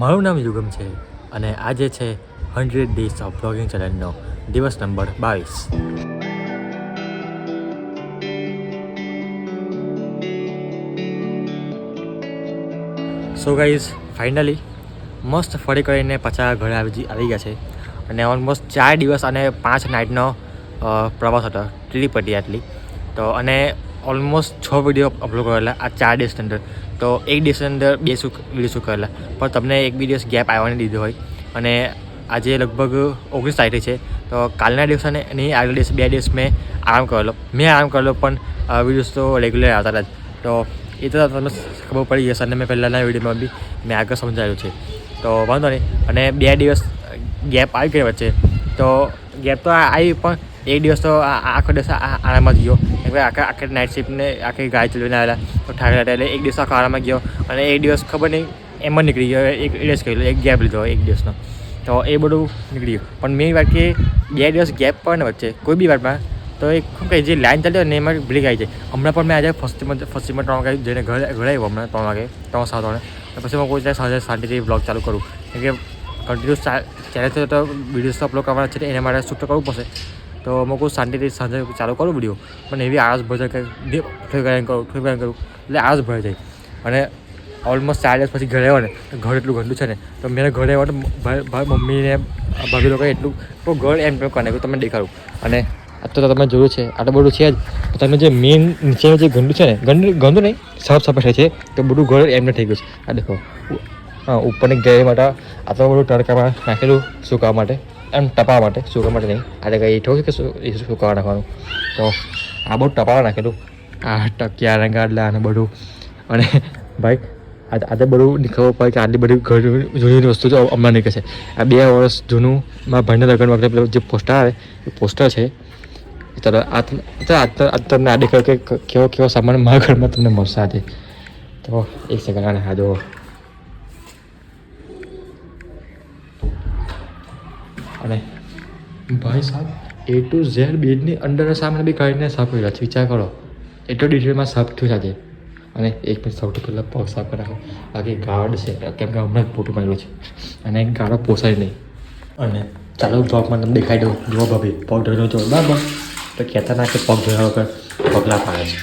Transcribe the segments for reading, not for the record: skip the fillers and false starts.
મારું નામ યુગમ છે અને આજે છે 100 ડેઝ ઓફ બ્લોગિંગ ચેલેન્જનો દિવસ નંબર 22. સો ગાઈઝ ફાઇનલી મસ્ત ફરી કરીને પાછા ઘરે આવી ગયા છે અને ઓલમોસ્ટ 4 દિવસ અને 5 નાઇટનો પ્રવાસ હતો. ટ્રીપ હતી આટલી તો અને ઓલમોસ્ટ 6 વિડીયો અપલોડ કરેલા આ 4 દિવસની અંદર. તો એક દિવસની અંદર 2 વિડીયો શૂટ કરેલા પણ તમને એક બી દિવસ ગેપ આવવાની દીધો હોય અને આજે લગભગ 19 તારીખ છે તો કાલના દિવસ અને એની આગલા દિવસ 2 દિવસ મેં આરામ કરેલો પણ વિડીયોઝ તો રેગ્યુલર આવતા હતા. તો એ તો તમને ખબર પડી જશે અને મેં પહેલાંના વિડીયોમાં બી મેં આગળ સમજાવ્યું છે તો વાંધો નહીં. અને 2 દિવસ ગેપ આવી ગઈ વચ્ચે તો ગેપ તો આવી પણ એક દિવસ તો આખો દિવસ આરામમાં જ ગયો. આખી નાઇટ શિફ્ટને આખી ગાડી ચલાવીને આવેલા તો થાકેલા હતા એટલે એક દિવસ આખો આરામમાં ગયો અને એક દિવસ ખબર નહીં એમ જ નીકળી ગયો. એક દિવસ કહી લો એક ગેપ લીધો એક દિવસનો તો એ બધું નીકળી ગયું. પણ મેં વાત કે 2 દિવસ ગેપ પડે ને વચ્ચે કોઈ બી વાતમાં તો એક શું કહે જે લાઈન ચાલી હોય ને એમાં બ્રેક આવી જાય. હમણાં પણ મેં આજે ફસ્ટીમાં 3 વાગે જઈને ઘરે આવ્યો હમણાં 3 વાગે 3:30 પછી હું કોઈ ત્યાં સાંજે શાંતિથી બ્લોગ ચાલુ કરું કેમ કે કન્ટિન્યુઅસ ચેનલ તો વિડીયોઝ અપલોડ કરવાના છે એના માટે શૂટ તો કરવું પડશે. તો હું કોઈ શાંતિથી સાંજે ચાલુ કરું વિડીયો પણ એવી આળસ ભરાય કે થોડી કરું એટલે આળસ ભરાઈ જાય. અને ઓલમોસ્ટ 4 દિવસ પછી ઘરે આવ્યો ને ઘર એટલું ગંદુ છે ને તો મેં ઘરે આવ્યો તો મમ્મીને ભાભી લોકો એટલું તો ઘર એમ કરીને તમને દેખાડું. અને આ તો તમે જોયું છે આટલું બધું છે જ તમે જે મેઇન નીચેનું જે ગંદુ છે ને ગંદુ નહીં સાફ સફાઈ છે તો બધું ઘર એમને થઈ ગયું છે. આ દેખો હા ઉપરની ગેરી માટે આટલું બધું તડકામાં નાખેલું સુકાવા માટે એમ ટપાવા માટે સુકાવા માટે નહીં આજે કંઈ ઈઠો કે સુકાવા નાખવાનું તો આ બધું ટપાવા નાખેલું આ ટકિયા રંગાડલા અને બધું. અને ભાઈ આજે બધું ખબર પડે કે આટલી બધી ઘર જૂની વસ્તુ તો હમણાં નીકળે છે. આ 2 વર્ષ જૂનું મારા ભાઈના લગ્ન વખતે પેલું જે પોસ્ટર આવે એ પોસ્ટર છે. ચાલો આ તમને આ દેખાડો કે કેવો સામાન મારા ઘરમાં તમને મળશે આજે. તો એક સેકન્ડ આને હા જો અને ભાઈ સાહેબ A to Z બેડની અંદરના સામાન બી કાઢીને સાફ કર્યા છે. વિચાર કરો એટલો ડિટેલમાં સાફ થયું આજે. અને એક મિનિટ સૌથી પહેલાં પગ સાફ કરી નાખો. બાકી ગાર્ડ છે કેમ કે હમણાં જ ફોટો માર્યો છે અને ગાળો પોસાય નહીં. અને ચાલો બ્લોગમાં તમને દેખાઈ દઉં જુઓ ભાભી પગ ધોઈને જો બરાબર તો કહેતા ના કે પગ ધોયા વગર પગલાં પાડે છે.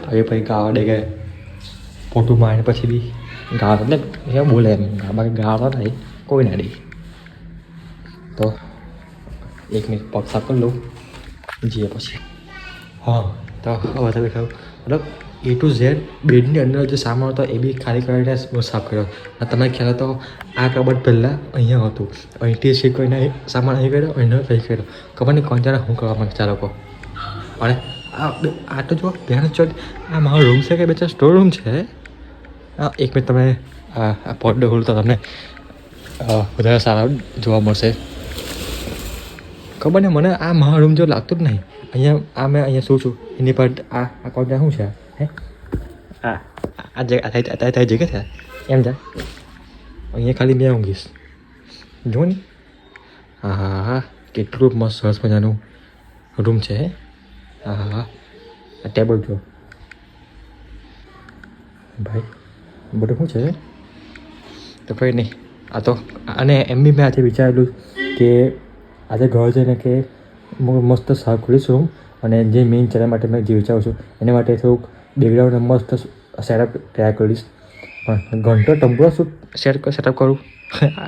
હવે પછી ગાવા દે કે ફોટો મારીને પછી બી ગાળ એટલે એ બોલે એમ બાકી ગાળો નહીં કોઈ ના દે. તો એક મિનિટ પગ સાફ કરી લઉં જઈએ પછી. હા તો હવે તમે કહ્યું મતલબ A to Z બેડની અંદર જે સામાન હતો એ બી ખાલી કરીને સાફ કર્યો. અને તમે ખ્યાલ હતો આ કબડ પહેલાં અહીંયા હતું અહીંથી શીખ કરીને સામાન અહીં કર્યો અહીંનો અહીં કર્યો ખબર નહીં કોણ જાણે શું કરવા માંગે ચાલો કહો. અને આ તો જો ધ્યાન ચો આ મારો રૂમ છે કે બેચા સ્ટોર રૂમ છે. એક મિનિટ તમે આ પડદો ખોલો તો તમને વધારે સારા જોવા મળશે. ખબર નહીં મને આ મારો રૂમ જેવું લાગતું જ નહીં. અહીંયા મેં અહીંયા શું છું એની પર આ કોણ શું છે હે આ જગ્યા છે એમ જાય અહીંયા ખાલી મેં ઊંઘીશ જો ને. હા હા હા કેટલું મસ્ત સરસ મજાનું રૂમ છે. હા હા હા આ ટેબલ જો ભાઈ બધું શું છે તો કંઈ નહીં આ તો. અને એમ બી મેં આજે વિચારેલું કે આજે ઘર જઈને કે મસ્ત સાફ કરીશ રૂમ અને જે મેઇન ચેનલ માટે મેં જે વિચારું છું એના માટે થોડુંક બેકગ્રાઉન્ડ મસ્ત સેટઅપ તૈયાર કરીશ. પણ ઘંટો ટમ્પરો શું સેટઅપ કરું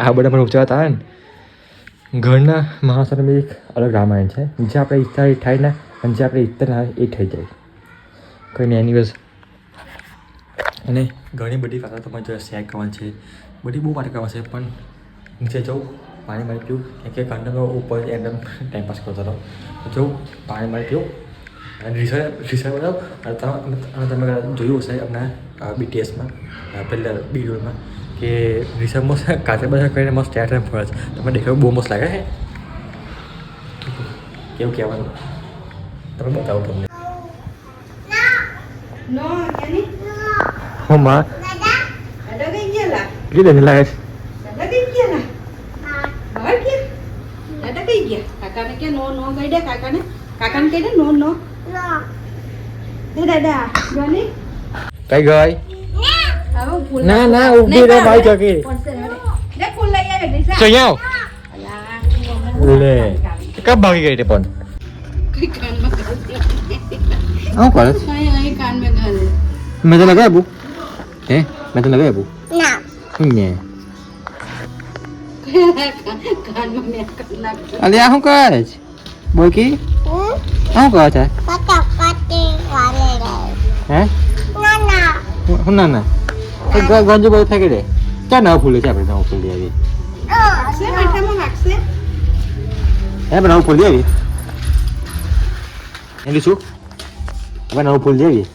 આ બધા મને ઉચારતા આવે ને ઘરના માણસોને બી એક અલગ રામાયણ છે. જે આપણે ઈચ્છા એ થાય ને અને જે આપણે ઈચ્છા ના એ થઈ જાય કંઈ નહીં એની અને ઘણી બધી વાતો તમારી જોડે શેર કરવાની છે. બધી બહુ વાતો કરવાની છે પણ નીચે જવું પાણી મારી પીવું કે કંડમાં ઉપર એકદમ ટાઈમપાસ કરતો હતો તો જવું પાણી મારી પીવું અને રિસર્ચ બનાવું. અને તમે જોયું હશે હમણાં BTSમાં પહેલાં બીડમાં કે રિસર્ચમાં કાચે બધા કરીને મસ્ત ટાઈમ ફરે છે. તમે દેખાવું બહુ મસ્ત લાગે હે કેવું કહેવાનું તમે બતાવો તમને હું માં કેટલી લાગે છે. કાકાને કે નો કહી દે કાકાને કહી દે નો હે દાદા જોની કઈ ગઈ આવો ફૂલ ના લાવું. ના ઊભી નહીં રહે ભાઈ ભાવે. ચોકી પડશે રે. લે ફૂલ લઈ આવે દિશા. તો અહીંયા અલા, લે કબ ભાગી ગઈ તે પણ કઈ કાનમાં ઘાલી. હું કરે અહીં કાન મેં ઘાલે. મેં તો લગાવ્યા બુ હે મેં તો લગાવ્યા બુ શું ને કાનમાં મેં કાન નાખજો. અલે આ શું કરે છે બોલ કી શું કરે છે હે શું ના ના ગંજુ બધું ફેંકી દે ક્યાં નવા ફૂલે છે આપણે નવું ફૂલ દે આવી વાગશે માથામાં વાગશે. હે નવું ફૂલ દે આવી એની શું હવે નવું ફૂલ દે આવી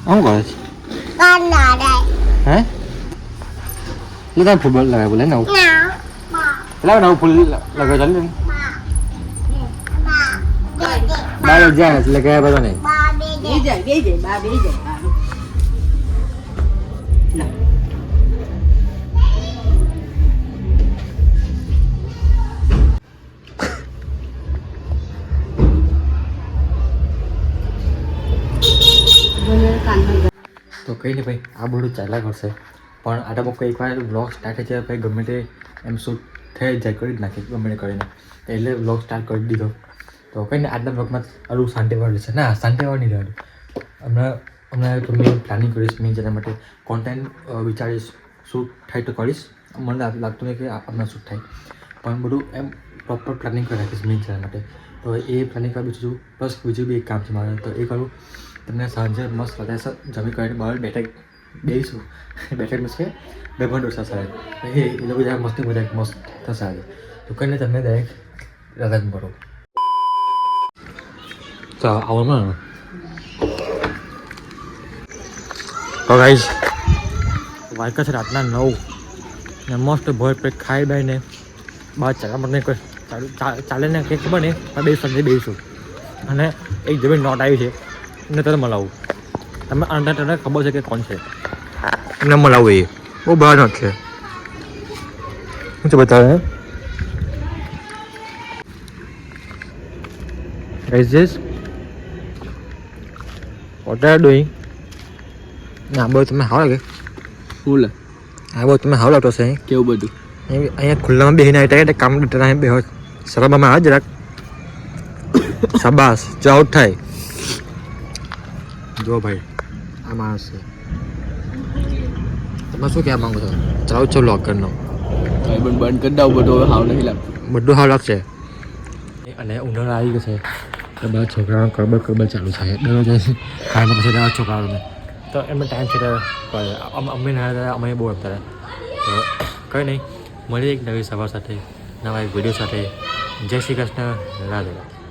શું કરે છે હે લે તારે ફૂલ લગાવ બોલે નવું લાવ નવું ફૂલ લગાવ ચાલ ને બાર જાય એટલે ગયા બધો નહીં બે જાય બા બે જાય બા. ના. બોલે કાનમાં ઘા- તો કંઈ નહીં ભાઈ આ બધું ચાલ્યા કરશે પણ આટામાં કંઈક વાર બ્લોગ સ્ટાર્ટ થઈ જાય ભાઈ ગમે તે એમ શૂટ થઈ જાય કરી જ નાખે ગમે તે કરીને એટલે બ્લોગ સ્ટાર્ટ કરી દીધો તો કંઈ નહીં આજના બ્લોગમાં આલું શાંતિવાળું છે ના શાંતિવાળું નહીં રહેવાનું હમણાં તમને પ્લાનિંગ કરીશ મેં જેના માટે કોન્ટેન્ટ વિચારીશ શૂટ થાય તો કરીશ મને લાગતું નહીં કે હમણાં શૂટ થાય પણ બધું એમ પ્રોપર પ્લાનિંગ કરી રાખીશ મેં જેના માટે તો એ પ્લાનિંગ કરવું છું પ્લસ બીજું બી એક કામ છે મારે તો એ કરું તમને સાંજે મસ્ત વધારે જમી કરીને બહાર બેસીશું બેઠક મસ્ત કે બે પણ ડોસા સાહેબ એ લોકો જ્યાં મસ્તી મજા મસ્ત થશે આજે તો કરીને તમને ડાયરેક્ટ રજા જ મળો તો આવવામાં તો ગાઈઝ વાયકા છે રાતના 9 ને મસ્ત ભોય પેટ ખાઈ બાઈને બહાર ચાલવા માટે ચાલે ને કંઈ ખબર નહીં પણ બે સંજે બેસીશું અને એક જમીન નોટ આવી છે એમને તરત મળાવું તમને ખબર છે કે કોણ છે એમને મળાવું એ બહુ બહાર નોટ છે શું છે બતાવે guys this what are doing ના બહુ તમે હાવ લાગે ફૂલ હા બહુ તમે હાવ લાગતો છે કેવું બધું અહીંયા ખુલ્લામાં બેસીને આવી કામ બે હોય શરમમાં આવે જરાક શાબાશ જો આઉટ થાય જો ભાઈ આ માણસ છે તમે શું કહેવા માંગો છો ચલાવ છો લોક કરનો ભાઈ પણ બંધ કરી દઉં બધું હવે હાવ નહીં લાગતું બધું હાવ લાગશે અને ઉનાળો આવી ગયો છે તો બધા છોકરાઓનો કરબર ચાલુ થાય દરરોજ ખાઈને પછી બધા છોકરાઓને તો એમને ટાઈમ છે અમે નાના અમે બહુ આપતા તો કંઈ નહીં મળીએ એક નવી સવાર સાથે નવા એક વિડીયો સાથે જય શ્રી કૃષ્ણ રાધે રાધે